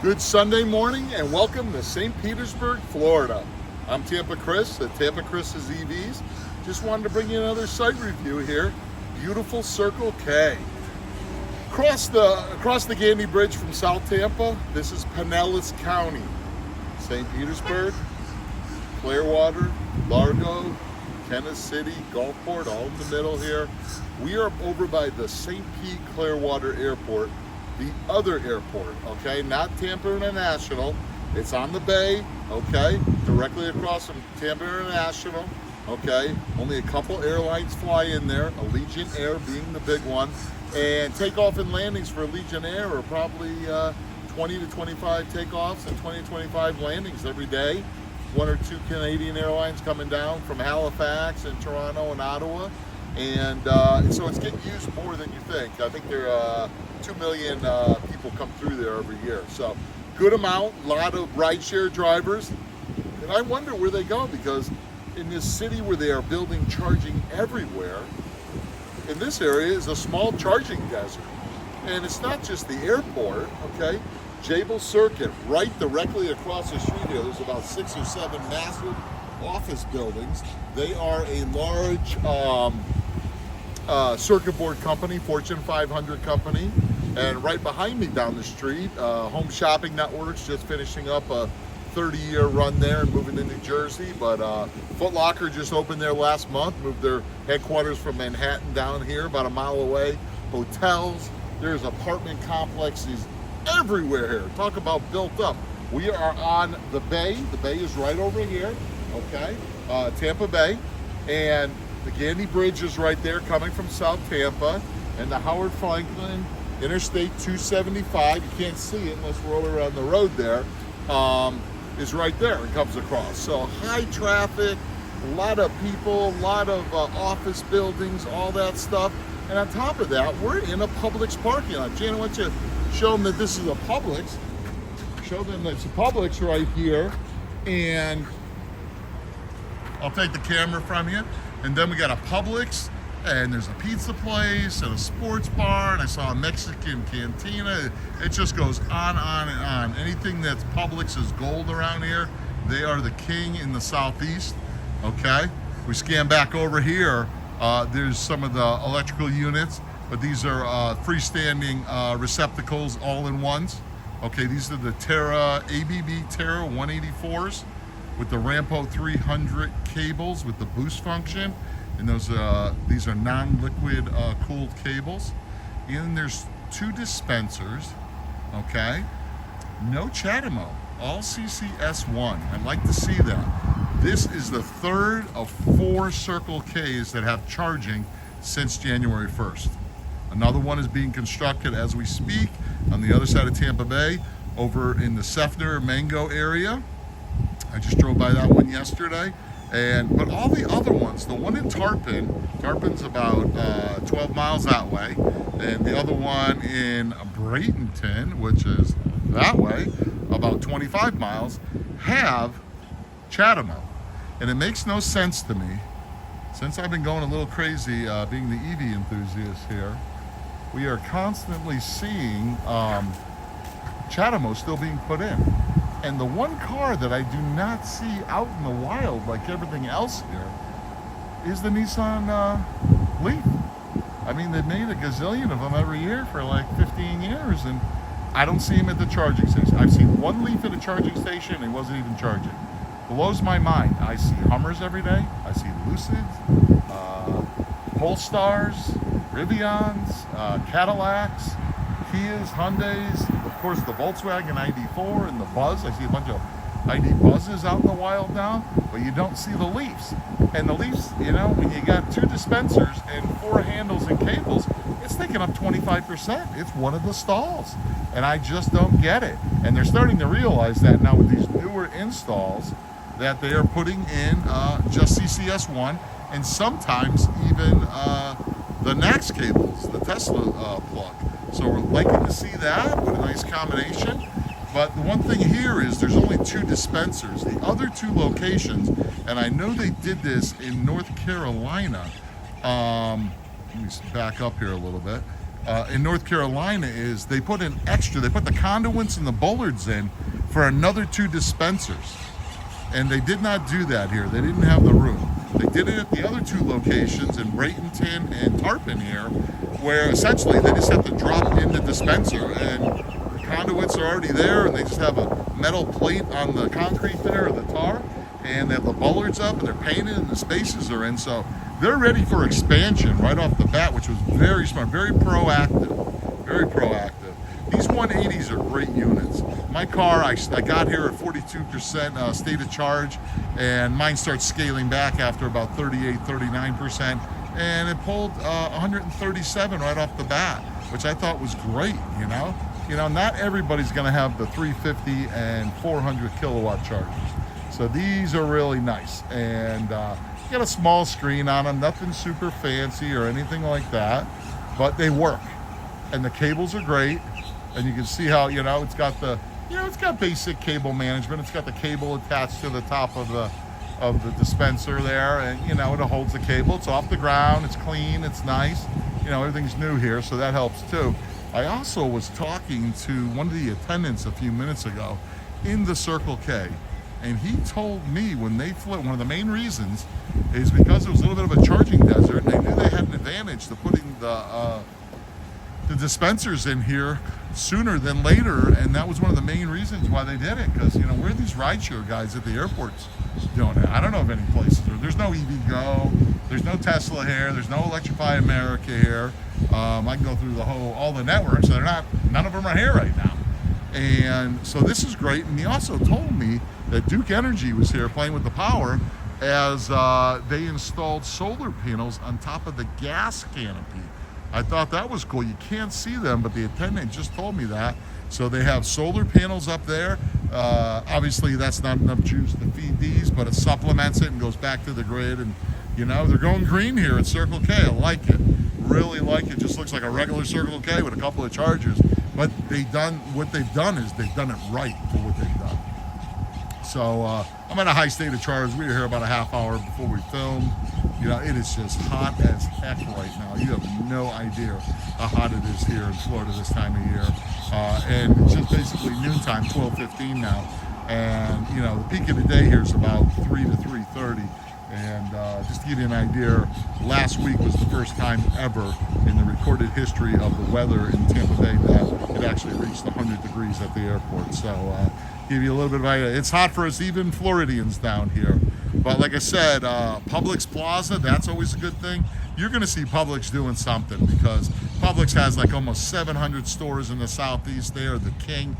Good Sunday morning and welcome to St. Petersburg, Florida. I'm Tampa Chris at Tampa Chris's EVs. Just wanted to bring you another site review here. Beautiful Circle K. Across the Gandy Bridge from South Tampa, this is Pinellas County. St. Petersburg, Clearwater, Largo, Kenneth City, Gulfport, all in the middle here. We are over by the St. Pete Clearwater Airport, the other airport, okay? Not Tampa International. It's on the bay, okay? Directly across from Tampa International, okay? Only a couple airlines fly in there, Allegiant Air being the big one. And takeoff and landings for Allegiant Air are probably 20 to 25 takeoffs and 20 to 25 landings every day. One or two Canadian airlines coming down from Halifax and Toronto and Ottawa. And so it's getting used more than you think. I think there are 2 million people come through there every year. So good amount, a lot of rideshare drivers. And I wonder where they go, because in this city where they are building charging everywhere, in this area is a small charging desert. And it's not just the airport, okay? Jabal Circuit, right directly across the street here, there's about 6 or 7 massive office buildings. They are a large circuit board company, Fortune 500 company. And right behind me down the street, Home Shopping Networks, just finishing up a 30-year run there and moving to New Jersey. But Foot Locker just opened there last month, moved their headquarters from Manhattan down here, about a mile away. Hotels, there's apartment complexes everywhere here. Talk about built up. We are on the bay. The bay is right over here, okay? Tampa Bay. And the Gandy Bridge is right there coming from South Tampa. And the Howard Franklin Interstate 275, you can't see it unless we're over on the road there, is right there and comes across. So high traffic, a lot of people, a lot of office buildings, all that stuff. And on top of that, we're in a Publix parking lot. Jan, why don't you show them that this is a Publix? Show them that it's a Publix right here. And I'll take the camera from you. And then we got a Publix, and there's a pizza place and a sports bar, and I saw a Mexican cantina. It just goes on and on. Anything that's Publix is gold around here. They are the king in the Southeast, okay? We scan back over here. There's some of the electrical units, but these are freestanding receptacles, all-in-ones. Okay, these are the Terra, ABB Terra 184s with the Rampo 300 cables with the boost function. And these are non-liquid cooled cables. And there's 2 dispensers, okay? No CHAdeMO, all CCS1. I'd like to see that. This is the 3rd of 4 Circle Ks that have charging since January 1st. Another one is being constructed as we speak on the other side of Tampa Bay, over in the Seffner Mango area. I just drove by that one yesterday. But all the other ones, the one in Tarpon's about 12 miles that way, and the other one in Bradenton, which is that way, about 25 miles, have CHAdeMO. And it makes no sense to me, since I've been going a little crazy being the EV enthusiast here. We are constantly seeing CHAdeMO still being put in. And the one car that I do not see out in the wild like everything else here is the Nissan Leaf. I mean, they've made a gazillion of them every year for like 15 years, and I don't see them at the charging station. I've seen one Leaf at a charging station, and he wasn't even charging. Blows my mind. I see Hummers every day. I see Lucids, Polestars, Rivians, Cadillacs, Kias, Hyundais, of course the Volkswagen ID4 and the Buzz. I see a bunch of ID Buzzes out in the wild now, but you don't see the Leafs. And the Leafs, you know, when you got 2 dispensers and 4 handles and cables, it's taking up 25%. It's one of the stalls. And I just don't get it. And they're starting to realize that now with these newer installs, that they are putting in just CCS1, and sometimes even the NACS cables, the Tesla plug. So we're liking to see that with a nice combination. But the one thing here is there's only 2 dispensers. The other 2 locations, and I know they did this in North Carolina. Let me back up here a little bit. in North Carolina is they put the conduits and the bollards in for another 2 dispensers. And they did not do that here. They didn't have the room. They did it at the other 2 locations in Bradenton and Tarpon here, where essentially they just have to drop in the dispenser and the conduits are already there, and they just have a metal plate on the concrete there, or the tar, and they have the bollards up and they're painted and the spaces are in. So they're ready for expansion right off the bat, which was very smart, very proactive, very proactive. These 180s are great units. My car, I got here at 42% state of charge, and mine starts scaling back after about 38, 39%, and it pulled 137 right off the bat, which I thought was great, you know? Not everybody's gonna have the 350 and 400 kilowatt chargers. So these are really nice, and you got a small screen on them, nothing super fancy or anything like that, but they work, and the cables are great. And you can see how, it's got it's got basic cable management. It's got the cable attached to the top of the dispenser there, and it holds the cable. It's off the ground, it's clean, it's nice. Everything's new here, so that helps too. I also was talking to one of the attendants a few minutes ago in the Circle K, and he told me when they flew, one of the main reasons is because it was a little bit of a charging desert, and they knew they had an advantage to putting the dispensers in here sooner than later, and that was one of the main reasons why they did it, because where are these rideshare guys at the airports doing it? I don't know of any places. There's no EVgo, there's no Tesla here, there's no Electrify America here. I can go through all the networks, none of them are here right now. And so this is great. And he also told me that Duke Energy was here playing with the power as they installed solar panels on top of the gas canopy. I thought that was cool. You can't see them, but the attendant just told me that. So they have solar panels up there. Obviously, that's not enough juice to feed these, but it supplements it and goes back to the grid. And, they're going green here at Circle K. I like it. Really like it. Just looks like a regular Circle K with a couple of chargers. But what they've done is they've done it right for what they've done. So I'm at a high state of charge. We were here about a half hour before we filmed. It is just hot as heck right now. You have no idea how hot it is here in Florida this time of year. And it's just basically noontime, 12:15 now. And, the peak of the day here is about 3 to 3:30. And just to give you an idea, last week was the first time ever in the recorded history of the weather in Tampa Bay that it actually reached 100 degrees at the airport. So give you a little bit of idea. It's hot for us, even Floridians down here. But like I said, Publix Plaza, that's always a good thing. You're going to see Publix doing something, because Publix has like almost 700 stores in the Southeast. They are the king,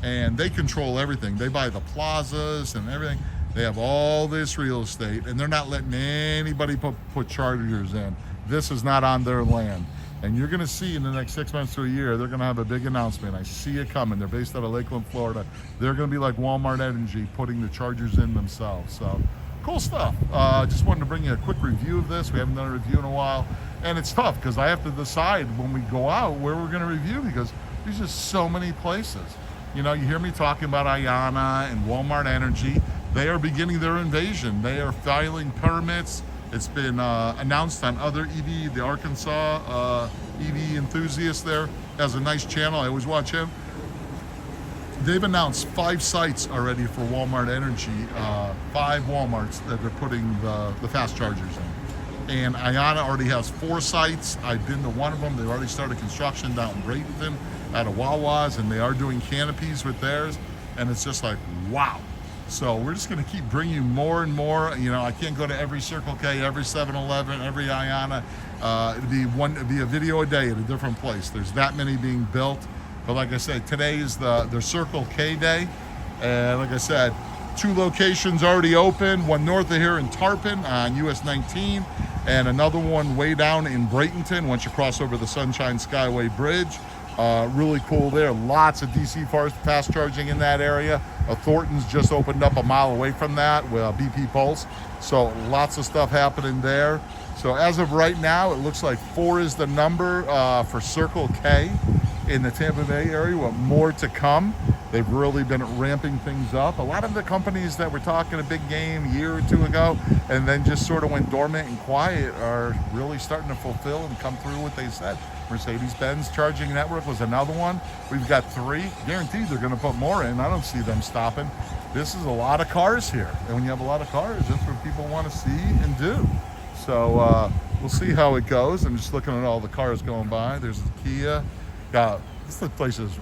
and they control everything. They buy the plazas and everything. They have all this real estate, and they're not letting anybody put chargers in. This is not on their land. And you're going to see in the next 6 months to a year, they're going to have a big announcement. I see it coming. They're based out of Lakeland, Florida. They're going to be like Walmart Energy, putting the chargers in themselves. So cool stuff. Just wanted to bring you a quick review of this. We haven't done a review in a while. And it's tough because I have to decide when we go out where we're going to review, because there's just so many places. You hear me talking about Ayana and Walmart Energy. They are beginning their invasion. They are filing permits. It's been announced on other EV, the Arkansas EV enthusiast there has a nice channel. I always watch him. They've announced 5 sites already for Walmart Energy, 5 Walmarts that they're putting the fast chargers in. And Ayana already has 4 sites. I've been to one of them. They've already started construction down in Bradenton at a Wawa's, and they are doing canopies with theirs. And it's just like, wow. So we're just going to keep bringing you more and more. I can't go to every Circle K, every 7-Eleven, every Ayana. It'd be a video a day at a different place. There's that many being built. But like I said, today is the Circle K day. And like I said, 2 locations already open. One north of here in Tarpon on US 19, and another one way down in Bradenton once you cross over the Sunshine Skyway Bridge. Really cool there. Lots of DC fast charging in that area. Thornton's just opened up a mile away from that with BP Pulse. So lots of stuff happening there. So as of right now, it looks like 4 is the number for Circle K. in the Tampa Bay area, with more to come. They've really been ramping things up. A lot of the companies that were talking a big game a year or two ago and then just sort of went dormant and quiet are really starting to fulfill and come through what they said. Mercedes-Benz charging network was another one. We've got 3. Guaranteed they're going to put more in. I don't see them stopping. This is a lot of cars here. And when you have a lot of cars, that's what people want to see and do. So we'll see how it goes. I'm just looking at all the cars going by. There's the Kia. This place is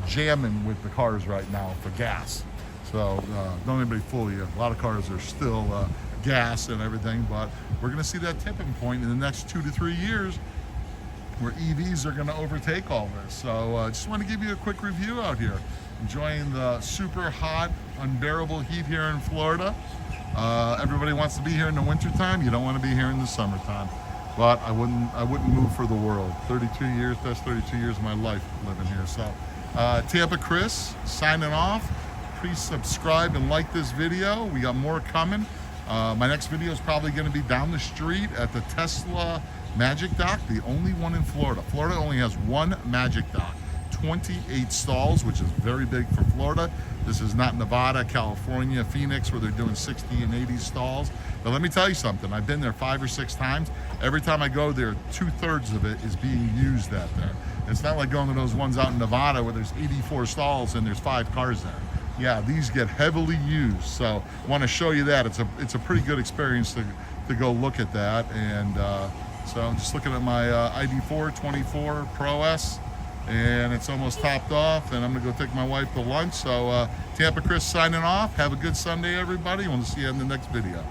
jamming with the cars right now for gas. So don't anybody fool you. A lot of cars are still gas and everything, but we're going to see that tipping point in the next 2 to 3 years where EVs are going to overtake all this. So I just want to give you a quick review out here. Enjoying the super hot, unbearable heat here in Florida. Everybody wants to be here in the wintertime. You don't want to be here in the summertime. But I wouldn't move for the world. 32 years, that's 32 years of my life living here. So Tampa Chris signing off. Please subscribe and like this video. We got more coming. My next video is probably going to be down the street at the Tesla Magic Dock, the only one in Florida. Florida only has 1 Magic Dock, 28 stalls, which is very big for Florida. This is not Nevada, California, Phoenix, where they're doing 60 and 80 stalls. But let me tell you something. I've been there 5 or 6 times. Every time I go there, 2/3 of it is being used out there. It's not like going to those ones out in Nevada where there's 84 stalls and there's 5 cars there. Yeah, these get heavily used. So I want to show you that. It's a pretty good experience to go look at that. And so I'm just looking at my ID4 24 Pro S, and it's almost topped off, and I'm gonna go take my wife to lunch. So Tampa Chris signing off. Have a good Sunday, everybody. Want to see you in the next video.